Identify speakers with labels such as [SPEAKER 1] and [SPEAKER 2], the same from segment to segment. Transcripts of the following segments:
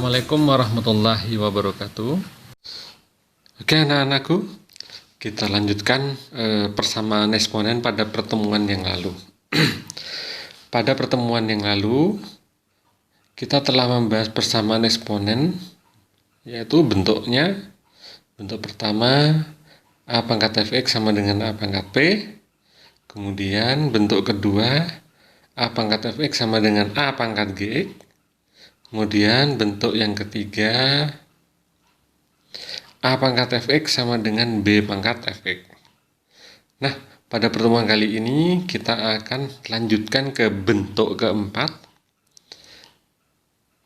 [SPEAKER 1] Assalamualaikum warahmatullahi wabarakatuh. Oke anak-anakku, kita lanjutkan persamaan eksponen pada pertemuan yang lalu. Pada pertemuan yang lalu, kita telah membahas persamaan eksponen, yaitu bentuknya. Bentuk pertama, A pangkat fx sama dengan A pangkat p. Kemudian bentuk kedua, A pangkat fx sama dengan A pangkat gx. Kemudian bentuk yang ketiga, A pangkat fx sama dengan B pangkat fx. Nah, pada pertemuan kali ini kita akan lanjutkan ke bentuk keempat,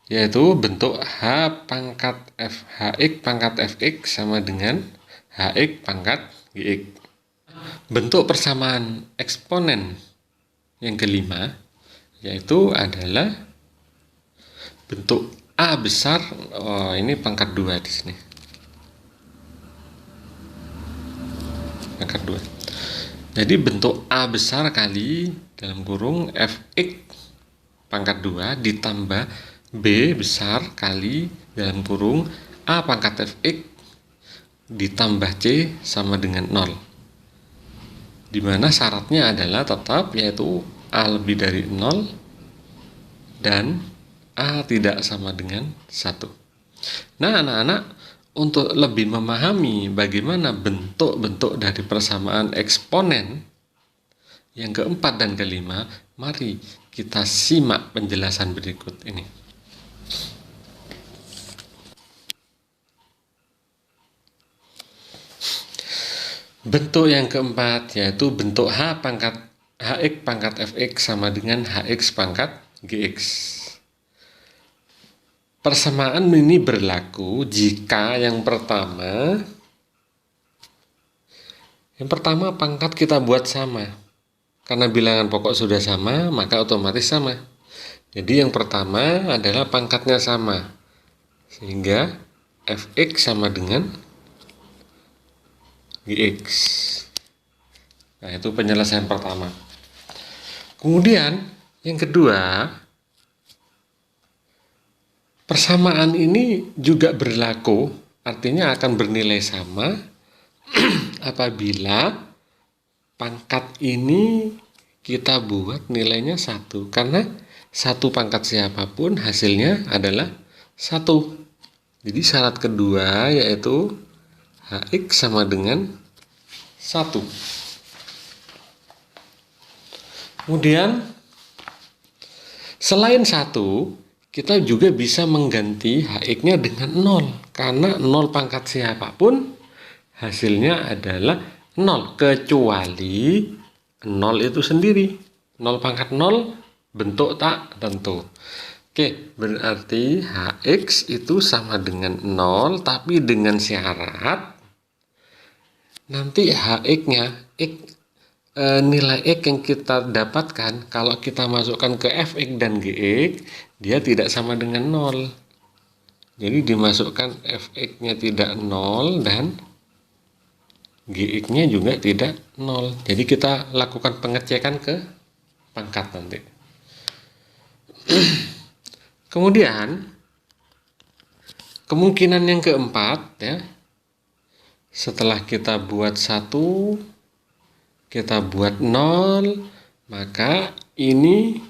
[SPEAKER 1] yaitu bentuk H pangkat hx pangkat fx sama dengan hx pangkat gx. Bentuk persamaan eksponen yang kelima, yaitu adalah bentuk A besar, ini pangkat 2 di sini. Pangkat 2. Jadi bentuk A besar kali dalam kurung fx pangkat 2 ditambah B besar kali dalam kurung A pangkat fx ditambah C sama dengan 0. Dimana syaratnya adalah tetap, yaitu A lebih dari 0 dan A tidak sama dengan 1. Nah anak-anak, untuk lebih memahami bagaimana bentuk-bentuk dari persamaan eksponen yang keempat dan kelima, mari kita simak penjelasan berikut ini. Bentuk yang keempat yaitu bentuk H pangkat hx pangkat fx sama dengan hx pangkat gx. Persamaan ini berlaku jika yang pertama pangkat kita buat sama. Karena bilangan pokok sudah sama, maka otomatis sama. Jadi yang pertama adalah pangkatnya sama, sehingga fx sama dengan gx. Nah, itu penyelesaian pertama. Kemudian yang kedua, persamaan ini juga berlaku, artinya akan bernilai sama apabila pangkat ini kita buat nilainya 1. Karena satu pangkat siapapun hasilnya adalah 1. Jadi syarat kedua yaitu hx sama dengan 1. Kemudian selain 1, kita juga bisa mengganti hx-nya dengan 0. Karena 0 pangkat siapapun hasilnya adalah 0. Kecuali 0 itu sendiri. 0 pangkat 0 bentuk tak tentu. Oke, berarti hx itu sama dengan 0. Tapi dengan syarat nanti hx-nya, nilai x yang kita dapatkan kalau kita masukkan ke fx dan gx, dia tidak sama dengan 0. Jadi dimasukkan fx-nya tidak 0 dan gx-nya juga tidak 0. Jadi kita lakukan pengecekan ke pangkat nanti. Kemudian kemungkinan yang keempat ya, setelah kita buat 1, kita buat 0, maka ini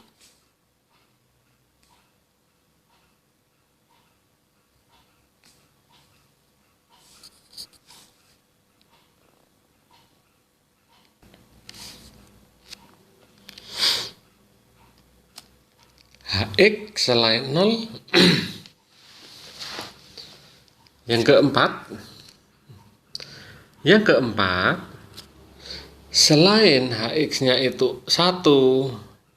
[SPEAKER 1] hx selain 0. Yang keempat, selain hx-nya itu 1,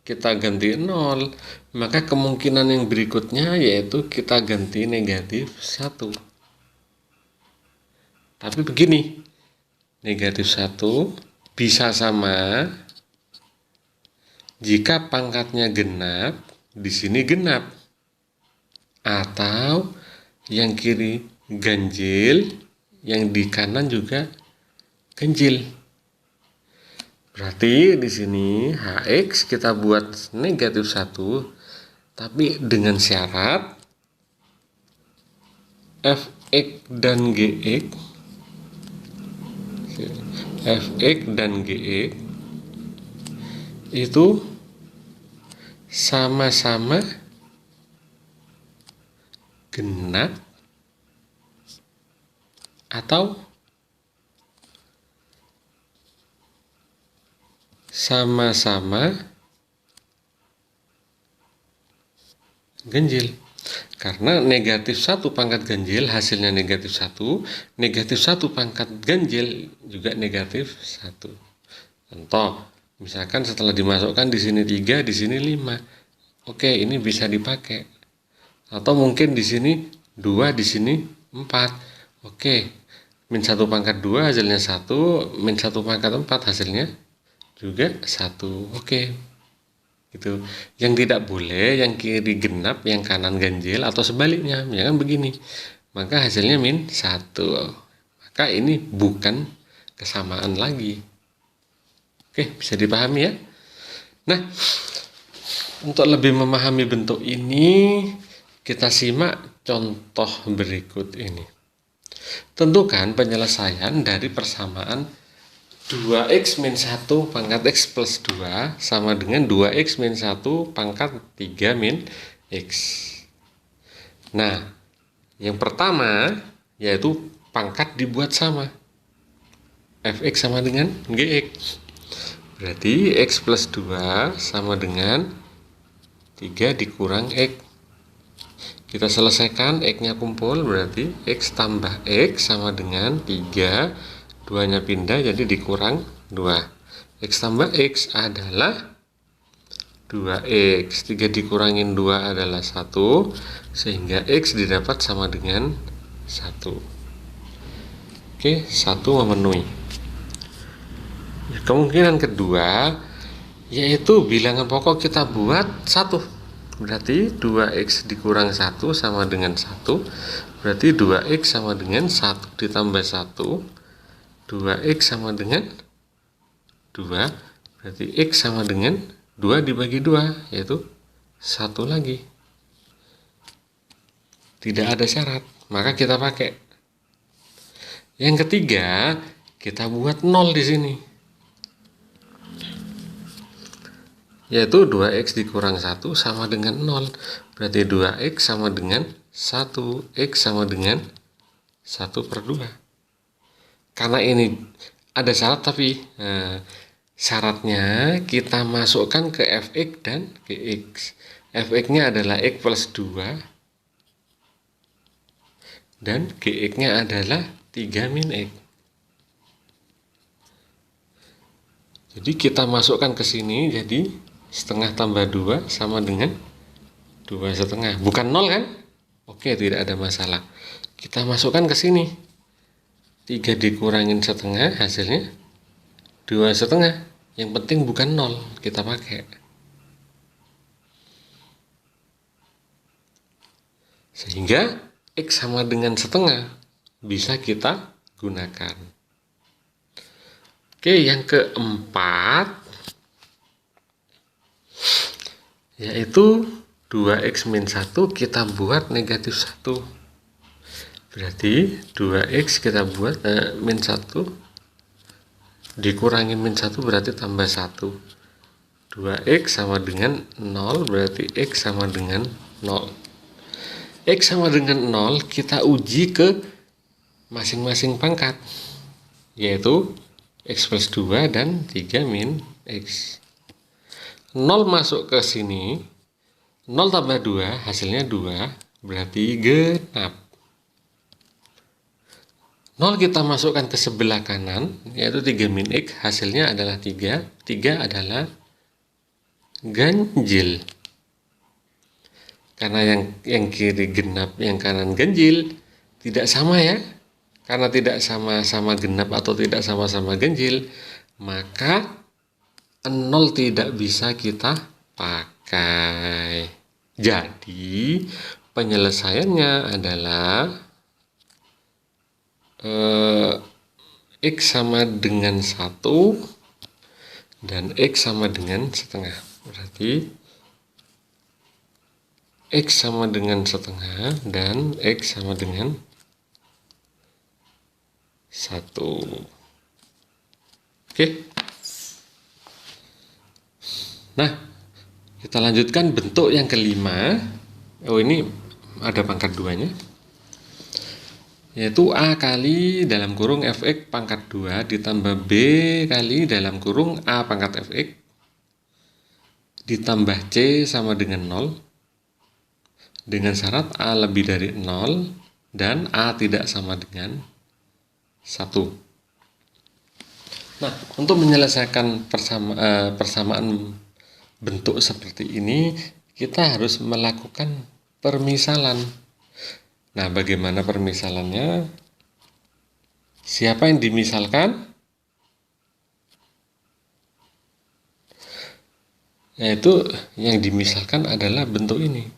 [SPEAKER 1] kita ganti 0, maka kemungkinan yang berikutnya yaitu kita ganti negatif 1. Tapi begini, negatif 1 bisa sama jika pangkatnya genap, di sini genap, atau yang kiri ganjil, yang di kanan juga ganjil. Berarti di sini hx kita buat negatif 1, tapi dengan syarat fx dan gx, fx dan gx itu sama-sama genap atau sama-sama ganjil. Karena negatif 1 pangkat ganjil hasilnya negatif 1, negatif 1 pangkat ganjil juga negatif 1. Contoh, misalkan setelah dimasukkan di sini 3, di sini 5. Oke, ini bisa dipakai. Atau mungkin di sini 2, di sini 4. Oke, min 1 pangkat 2 hasilnya 1, min 1 pangkat 4 hasilnya juga 1. Oke. Gitu. Yang tidak boleh yang kiri genap, yang kanan ganjil, atau sebaliknya, jangan begini. Maka hasilnya min 1. Maka ini bukan kesamaan lagi. Oke, bisa dipahami ya. Nah, untuk lebih memahami bentuk ini, kita simak contoh berikut ini. Tentukan penyelesaian dari persamaan 2x min 1 pangkat x plus 2 sama dengan 2x min 1 pangkat 3 min x. Nah, yang pertama yaitu pangkat dibuat sama. Fx sama dengan gx. Berarti x plus 2 sama dengan 3 dikurang x. Kita selesaikan, x-nya kumpul, berarti x tambah x sama dengan 3. 2-nya pindah jadi dikurang 2. X tambah X adalah 2X. 3 dikurangin 2 adalah 1. Sehingga X didapat sama dengan 1. Oke, 1 memenuhi. Kemungkinan kedua yaitu bilangan pokok kita buat 1. Berarti 2X dikurang 1 sama dengan 1. Berarti 2X sama dengan 1 ditambah 1. 2x sama dengan 2, berarti x sama dengan 2 dibagi 2, yaitu 1 lagi. Tidak ada syarat, maka kita pakai. Yang ketiga, kita buat 0 di sini. Yaitu 2x dikurang 1 sama dengan 0, berarti 2x sama dengan 1, x sama dengan 1/2. Karena ini ada syarat, tapi syaratnya kita masukkan ke fx dan gx. Fx-nya adalah x plus 2 dan gx-nya adalah 3 min x. Jadi kita masukkan ke sini, jadi setengah tambah 2 sama dengan 2,5. Bukan 0 kan? Oke, tidak ada masalah. Kita masukkan ke sini. 3 dikurangin setengah hasilnya 2,5. Yang penting bukan 0, kita pakai. Sehingga x sama dengan setengah bisa kita gunakan. Oke, yang keempat yaitu 2x min 1 kita buat negatif 1. Berarti 2x kita buat min 1 dikurangin min 1 berarti tambah 1. 2x sama dengan 0 berarti x sama dengan 0. X sama dengan 0 kita uji ke masing-masing pangkat, yaitu x plus 2 dan 3 min x. 0 masuk ke sini, 0 tambah 2 hasilnya 2 berarti genap. 0 kita masukkan ke sebelah kanan, yaitu 3 min x, hasilnya adalah 3. 3 adalah ganjil. Karena yang kiri genap, yang kanan ganjil, tidak sama ya. Karena tidak sama-sama genap atau tidak sama-sama ganjil, maka 0 tidak bisa kita pakai. Jadi, penyelesaiannya adalah x sama dengan 1 dan x sama dengan setengah. Berarti x sama dengan setengah dan x sama dengan Oke. Nah, kita lanjutkan bentuk yang kelima. Oh, ini ada pangkat 2-nya. Yaitu A kali dalam kurung fx pangkat 2 ditambah B kali dalam kurung A pangkat fx ditambah C sama dengan 0 dengan syarat A lebih dari 0 dan A tidak sama dengan 1. Nah, untuk menyelesaikan persamaan bentuk seperti ini, kita harus melakukan permisalan. Nah, bagaimana permisalannya? Siapa yang dimisalkan? Yaitu yang dimisalkan adalah bentuk ini.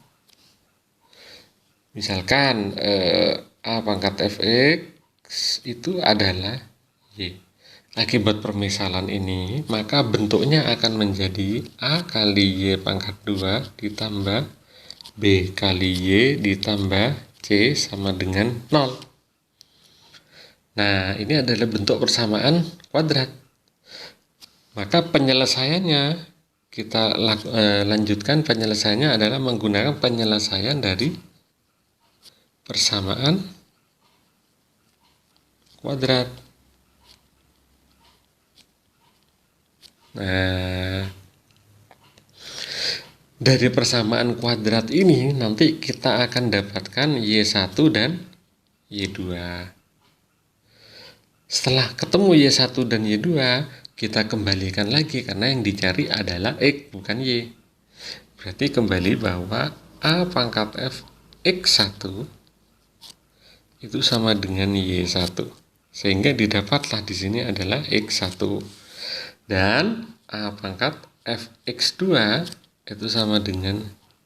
[SPEAKER 1] Misalkan A pangkat fx itu adalah y. Akibat permisalan ini, maka bentuknya akan menjadi A kali Y pangkat 2 ditambah B kali Y ditambah C sama dengan 0. Nah, ini adalah bentuk persamaan kuadrat. Maka penyelesaiannya, kita lanjutkan penyelesaiannya adalah menggunakan penyelesaian dari persamaan kuadrat. Nah, dari persamaan kuadrat ini nanti kita akan dapatkan Y1 dan Y2. Setelah ketemu Y1 dan Y2, kita kembalikan lagi karena yang dicari adalah X bukan Y. Berarti kembali bahwa A pangkat F X1 itu sama dengan Y1. Sehingga didapatlah di sini adalah X1. Dan A pangkat fx2 itu sama dengan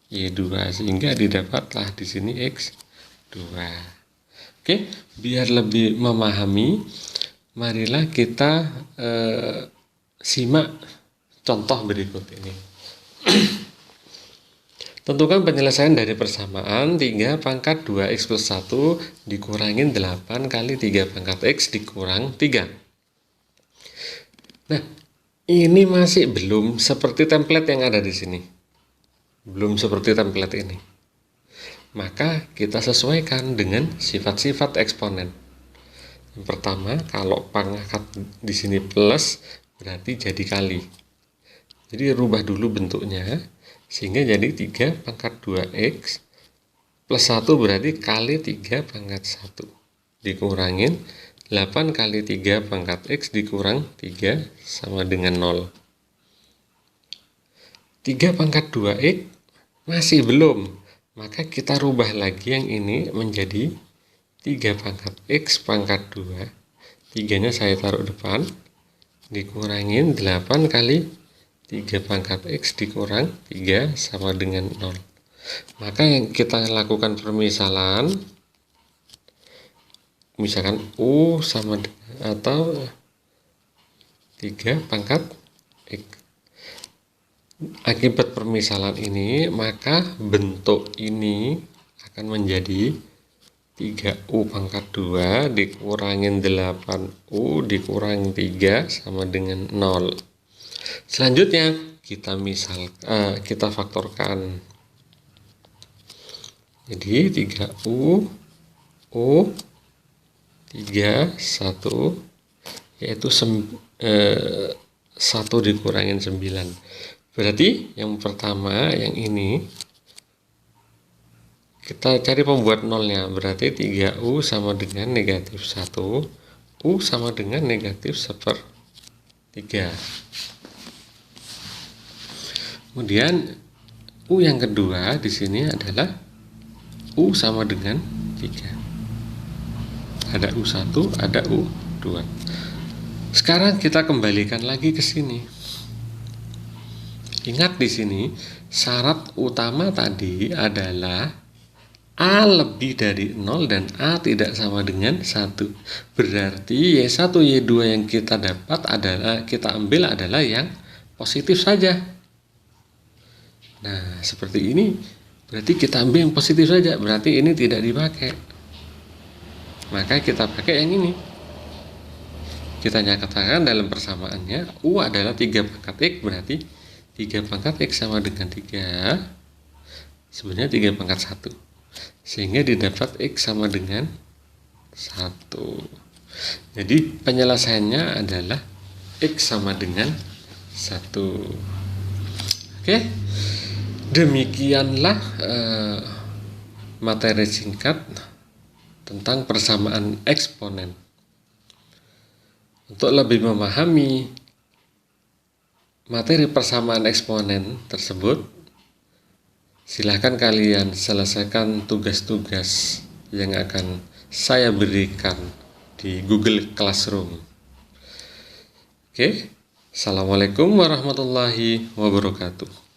[SPEAKER 1] y2 sehingga didapatlah di sini x2. Oke, biar lebih memahami, marilah kita simak contoh berikut ini. Tentukan penyelesaian dari persamaan 3 pangkat 2x plus 1 dikurangin 8 kali 3 pangkat x dikurang 3. Nah, ini masih belum seperti template yang ada di sini. Belum seperti template ini. Maka kita sesuaikan dengan sifat-sifat eksponen. Yang pertama, kalau pangkat di sini plus berarti jadi kali. Jadi rubah dulu bentuknya sehingga jadi 3 pangkat 2x plus 1 berarti kali 3 pangkat 1 dikurangin 8 kali 3 pangkat x dikurang 3 sama dengan 0. 3 pangkat 2x masih belum. Maka kita rubah lagi yang ini menjadi 3 pangkat x pangkat 2. 3-nya saya taruh depan. Dikurangin 8 kali 3 pangkat x dikurang 3 sama dengan 0. Maka yang kita lakukan permisalan, misalkan U sama atau 3 pangkat X. Akibat permisalan ini, maka bentuk ini akan menjadi 3U pangkat 2 dikurangin 8U dikurangin 3 sama dengan 0. Selanjutnya kita faktorkan. Jadi 3U U 3, 1 yaitu 1 dikurangin 9. Berarti yang pertama yang ini kita cari pembuat nolnya. Berarti 3U sama dengan negatif 1, U sama dengan negatif 1/3. Kemudian U yang kedua di sini adalah U sama dengan 3. Ada U1, ada U2. Sekarang kita kembalikan lagi ke sini. Ingat di sini syarat utama tadi adalah A lebih dari 0 dan A tidak sama dengan 1. Berarti Y1, Y2 yang kita dapat adalah kita ambil adalah yang positif saja. Nah, seperti ini berarti kita ambil yang positif saja. Berarti ini tidak dipakai. Maka kita pakai yang ini. Kita nyatakan dalam persamaannya U adalah 3 pangkat X, berarti 3 pangkat X sama dengan 3, sebenarnya 3 pangkat 1, sehingga didapat X sama dengan 1. Jadi penyelesaiannya adalah X sama dengan 1. Oke, demikianlah materi singkat tentang persamaan eksponen. Untuk lebih memahami materi persamaan eksponen tersebut, silahkan kalian selesaikan tugas-tugas yang akan saya berikan di Google Classroom. Oke, Assalamualaikum warahmatullahi wabarakatuh.